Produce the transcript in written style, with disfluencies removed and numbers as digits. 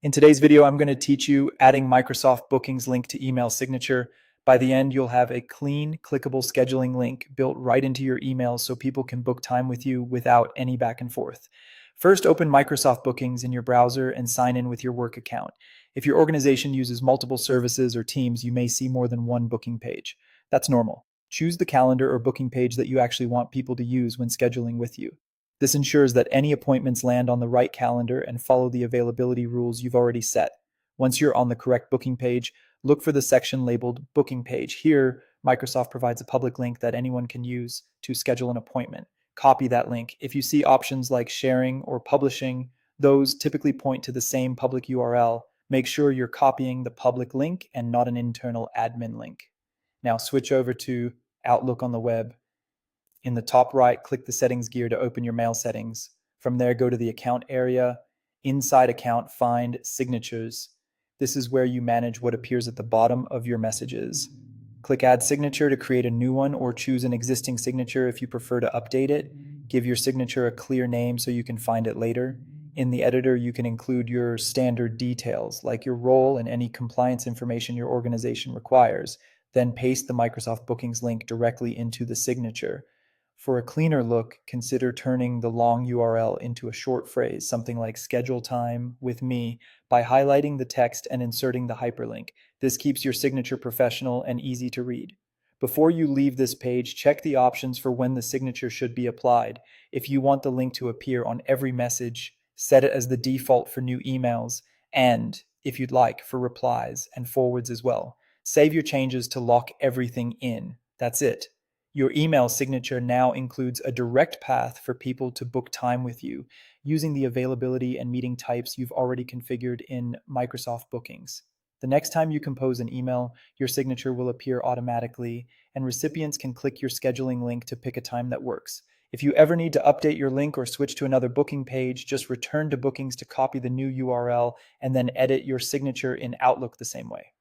In today's video, I'm going to teach you adding Microsoft Bookings link to email signature. By the end, you'll have a clean, clickable scheduling link built right into your email so people can book time with you without any back and forth. First, open Microsoft Bookings in your browser and sign in with your work account. If your organization uses multiple services or teams, you may see more than one booking page. That's normal. Choose the calendar or booking page that you actually want people to use when scheduling with you. This ensures that any appointments land on the right calendar and follow the availability rules you've already set. Once you're on the correct booking page, look for the section labeled Booking Page. Here, Microsoft provides a public link that anyone can use to schedule an appointment. Copy that link. If you see options like sharing or publishing, those typically point to the same public URL. Make sure you're copying the public link and not an internal admin link. Now switch over to Outlook on the web. In the top right, click the settings gear to open your mail settings. From there, go to the account area. Inside account, find signatures. This is where you manage what appears at the bottom of your messages. Click add signature to create a new one, or choose an existing signature if you prefer to update it. Give your signature a clear name so you can find it later. In the editor, you can include your standard details like your role and any compliance information your organization requires. Then paste the Microsoft Bookings link directly into the signature. For a cleaner look, consider turning the long URL into a short phrase, something like schedule time with me, by highlighting the text and inserting the hyperlink. This keeps your signature professional and easy to read. Before you leave this page, check the options for when the signature should be applied. If you want the link to appear on every message, set it as the default for new emails, and, if you'd like, for replies and forwards as well. Save your changes to lock everything in. That's it. Your email signature now includes a direct path for people to book time with you using the availability and meeting types you've already configured in Microsoft Bookings. The next time you compose an email, your signature will appear automatically, and recipients can click your scheduling link to pick a time that works. If you ever need to update your link or switch to another booking page, just return to Bookings to copy the new URL and then edit your signature in Outlook the same way.